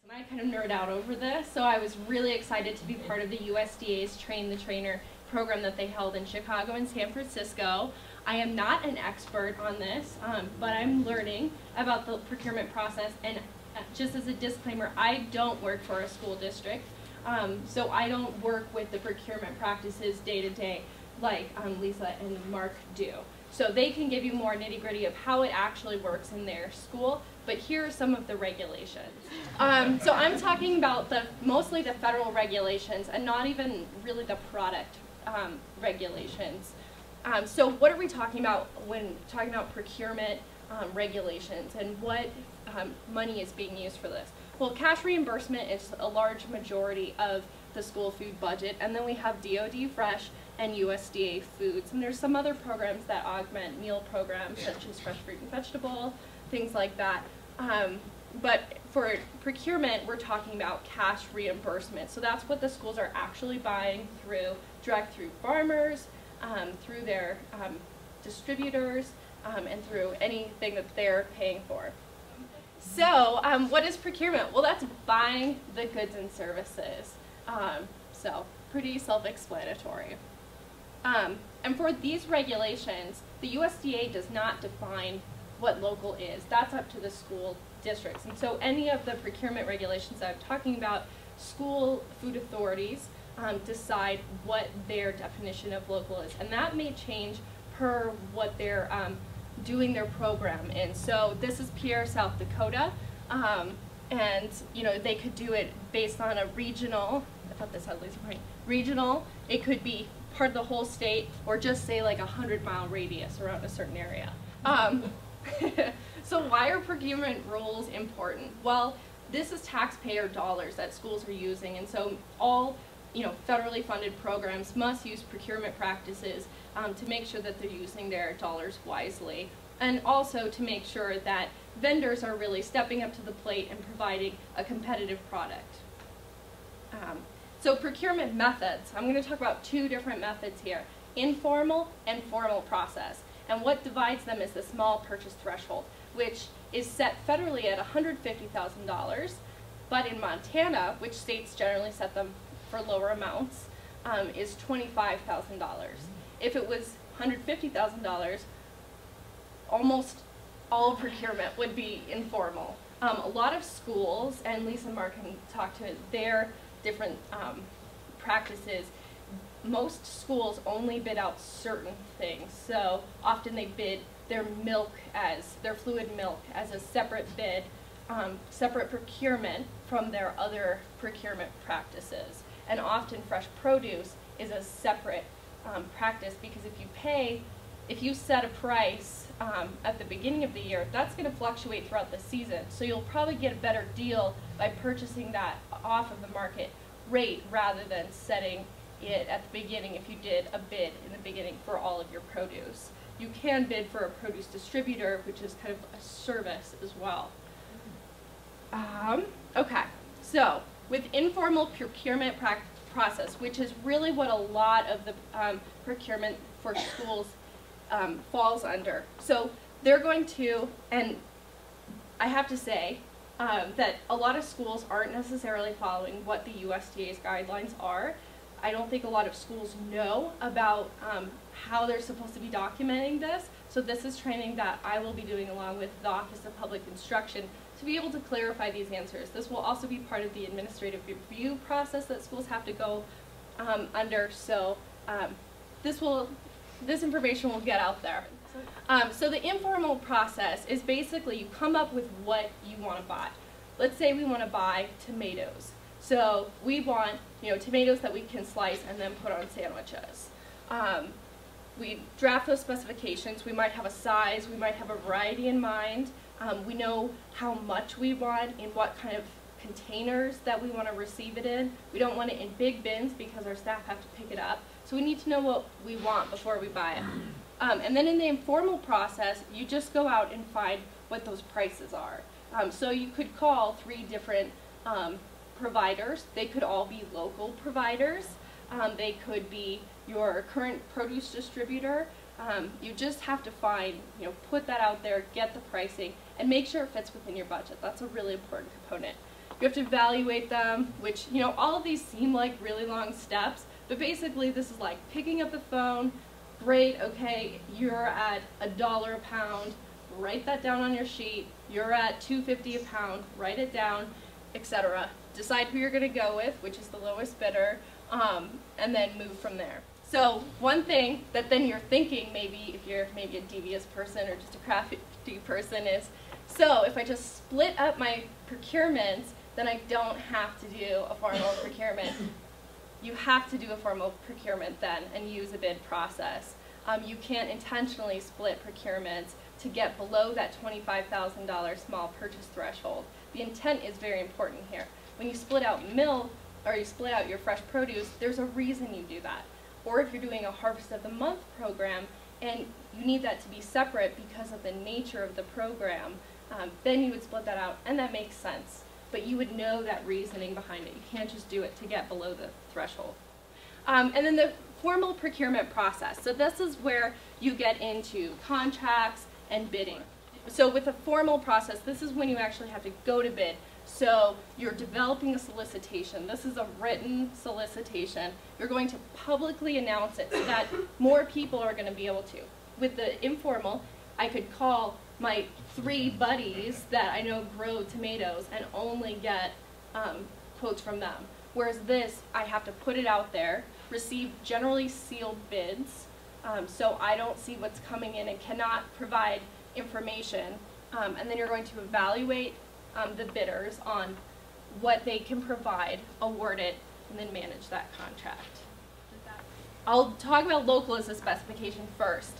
And I kind of nerd out over this, so I was really excited to be part of the USDA's Train the Trainer program that they held in Chicago and San Francisco. I am not an expert on this, but I'm learning about the procurement process, and just as a disclaimer, I don't work for a school district, so I don't work with the procurement practices day to day like Lisa and Mark do. So they can give you more nitty-gritty of how it actually works in their school, but here are some of the regulations. So I'm talking about mostly the federal regulations and not even really the product regulations. So what are we talking about when talking about procurement regulations and what money is being used for this? Well, cash reimbursement is a large majority of the school food budget, and then we have DoD Fresh and USDA foods, and there's some other programs that augment meal programs such as fresh fruit and vegetable, things like that. But for procurement, we're talking about cash reimbursement. So that's what the schools are actually buying direct through farmers, through their distributors, and through anything that they're paying for. So what is procurement? Well, that's buying the goods and services. So pretty self-explanatory. And for these regulations, the USDA does not define what local is. That's up to the school districts. And so any of the procurement regulations that I'm talking about, school food authorities decide what their definition of local is. And that may change per what they're doing their program in. So this is Pierre, South Dakota. And they could do it based on a regional, I thought this had Lisa point, regional, it could be part of the whole state, or just say like a 100-mile radius around a certain area. So why are procurement rules important? Well, this is taxpayer dollars that schools are using, and so all federally funded programs must use procurement practices to make sure that they're using their dollars wisely, and also to make sure that vendors are really stepping up to the plate and providing a competitive product. So procurement methods, I'm going to talk about two different methods here, informal and formal process. And what divides them is the small purchase threshold, which is set federally at $150,000, but in Montana, which states generally set them for lower amounts, is $25,000. If it was $150,000, almost all procurement would be informal. A lot of schools, and Lisa and Mark can talk to their different practices, most schools only bid out certain things. So often they bid their fluid milk as a separate bid, separate procurement from their other procurement practices. And often fresh produce is a separate practice, because if you set a price at the beginning of the year, that's going to fluctuate throughout the season. So you'll probably get a better deal by purchasing that off of the market rate rather than setting it at the beginning if you did a bid in the beginning for all of your produce. You can bid for a produce distributor, which is kind of a service as well. Okay, so with informal procurement process, which is really what a lot of the procurement for schools falls under. So they're going to, and I have to say that a lot of schools aren't necessarily following what the USDA's guidelines are. I don't think a lot of schools know about how they're supposed to be documenting this. So this is training that I will be doing along with the Office of Public Instruction to be able to clarify these answers. This will also be part of the administrative review process that schools have to go under. So this information will get out there. So the informal process is basically you come up with what you want to buy. Let's say we want to buy tomatoes. So we want tomatoes that we can slice and then put on sandwiches. We draft those specifications. We might have a size. We might have a variety in mind. We know how much we want, in what kind of containers that we want to receive it in. We don't want it in big bins because our staff have to pick it up. So we need to know what we want before we buy it. And then in the informal process, you just go out and find what those prices are. So you could call 3 different providers. They could all be local providers. They could be your current produce distributor. You just have to find, put that out there, get the pricing, and make sure it fits within your budget. That's a really important component. You have to evaluate them, which, you know, all of these seem like really long steps, but basically this is like picking up the phone, great, okay, you're at $1 a pound, write that down on your sheet, you're at $2.50 a pound, write it down, etc. Decide who you're going to go with, which is the lowest bidder, and then move from there. So one thing that then you're thinking, maybe if you're maybe a devious person or just a crafty person, is, so if I just split up my procurements, then I don't have to do a formal procurement. You have to do a formal procurement then and use a bid process. You can't intentionally split procurements to get below that $25,000 small purchase threshold. The intent is very important here. When you split out milk or you split out your fresh produce, there's a reason you do that. Or if you're doing a Harvest of the Month program and you need that to be separate because of the nature of the program, then you would split that out, and that makes sense. But you would know that reasoning behind it. You can't just do it to get below the threshold. And then the formal procurement process. So this is where you get into contracts and bidding. So with a formal process, this is when you actually have to go to bid. So you're developing a solicitation. This is a written solicitation. You're going to publicly announce it so that more people are going to be able to. With the informal, I could call my 3 buddies that I know grow tomatoes and only get quotes from them. Whereas this, I have to put it out there, receive generally sealed bids, so I don't see what's coming in and cannot provide information. And then you're going to evaluate the bidders on what they can provide, award it, and then manage that contract. I'll talk about local as a specification first.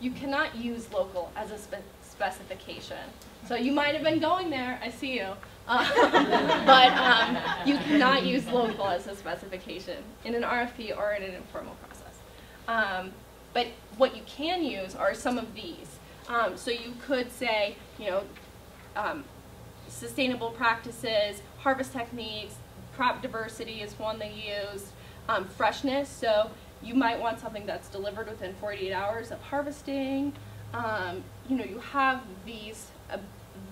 You cannot use local as a specification. So you might have been going there, I see you, but you cannot use local as a specification in an RFP or in an informal process. But what you can use are some of these. So you could say, you know, sustainable practices, harvest techniques, crop diversity is one they use, freshness, so you might want something that's delivered within 48 hours of harvesting. You know, you have these,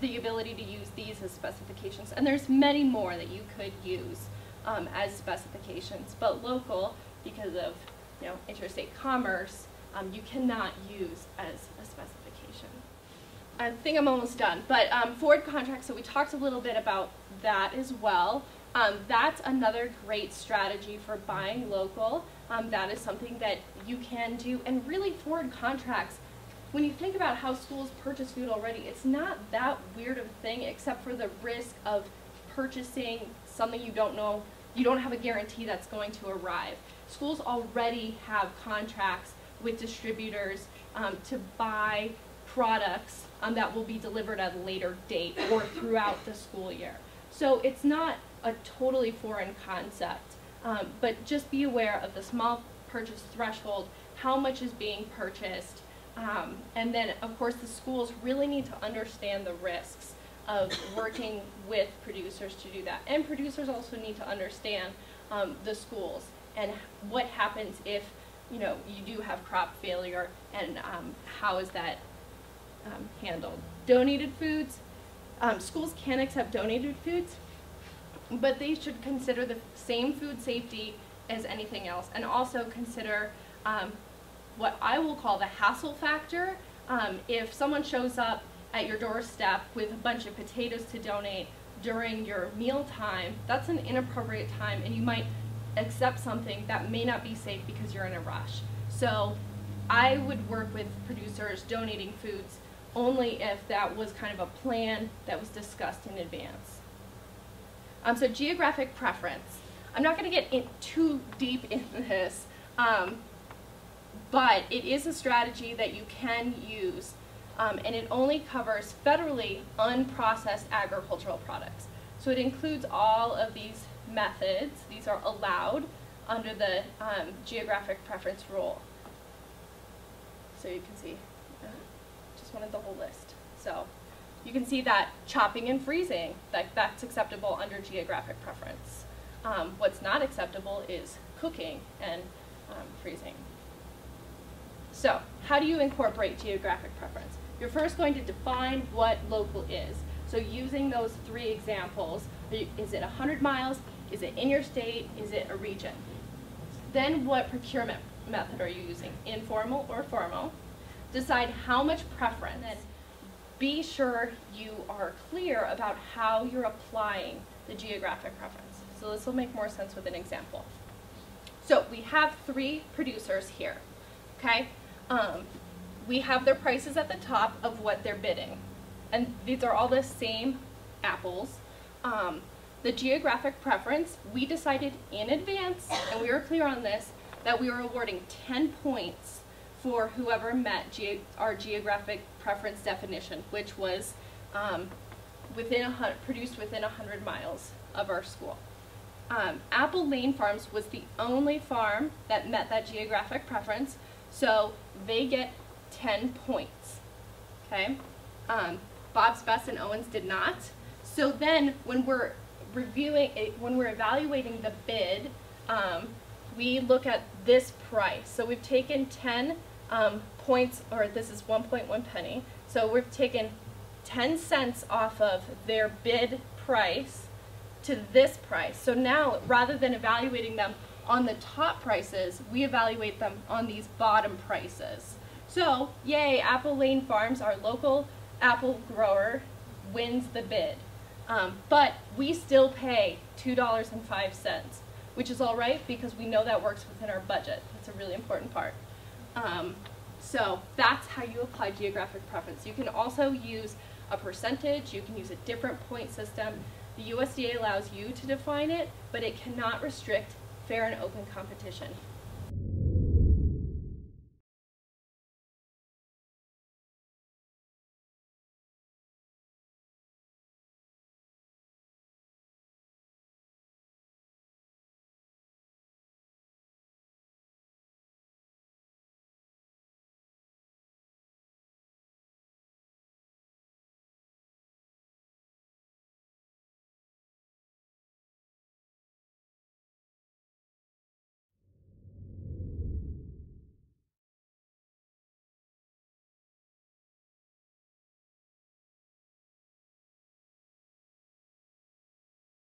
the ability to use these as specifications, and there's many more that you could use as specifications, but local, because of, you know, interstate commerce, you cannot use as a specification. I think I'm almost done, but forward contracts, so we talked a little bit about that as well. That's another great strategy for buying local. That is something that you can do, and really forward contracts, when you think about how schools purchase food already, it's not that weird of a thing except for the risk of purchasing something you don't know, you don't have a guarantee that's going to arrive. Schools already have contracts with distributors to buy products that will be delivered at a later date or throughout the school year. So it's not a totally foreign concept, but just be aware of the small purchase threshold, how much is being purchased, and then of course the schools really need to understand the risks of working with producers to do that. And producers also need to understand the schools and what happens if, you know, you do have crop failure, and how is that handled. Donated foods, schools can accept donated foods, but they should consider the same food safety as anything else, and also consider what I will call the hassle factor. If someone shows up at your doorstep with a bunch of potatoes to donate during your meal time, that's an inappropriate time, and you might accept something that may not be safe because you're in a rush. So I would work with producers donating foods only if that was kind of a plan that was discussed in advance. So geographic preference. I'm not going to get too deep into this, but it is a strategy that you can use, and it only covers federally unprocessed agricultural products. So it includes all of these methods. These are allowed under the geographic preference rule. So you can see, just wanted the whole list. So you can see that chopping and freezing, that's acceptable under geographic preference. What's not acceptable is cooking and freezing. So how do you incorporate geographic preference? You're first going to define what local is. So using those 3 examples Is it 100 miles? Is it in your state? Is it a region? Then what procurement method are you using? Informal or formal? Decide how much preference. Then be sure you are clear about how you're applying the geographic preference. So this will make more sense with an example. So we have 3 producers here, okay? We have their prices at the top of what they're bidding. And these are all the same apples. The geographic preference, we decided in advance, and we were clear on this, that we were awarding 10 points for whoever met our geographic preference definition, which was produced within 100 miles of our school. Apple Lane Farms was the only farm that met that geographic preference, so they get 10 points, okay? Bob's Best and Owens did not. So then when we're evaluating the bid, we look at this price. So we've taken 10 points, or this is 1.1 penny. So we've taken 10 cents off of their bid price to this price. So now, rather than evaluating them on the top prices, we evaluate them on these bottom prices. So, yay, Apple Lane Farms, our local apple grower, wins the bid. But we still pay $2.05, which is all right because we know that works within our budget. That's a really important part. So that's how you apply geographic preference. You can also use a percentage. You can use a different point system. The USDA allows you to define it, but it cannot restrict fair and open competition.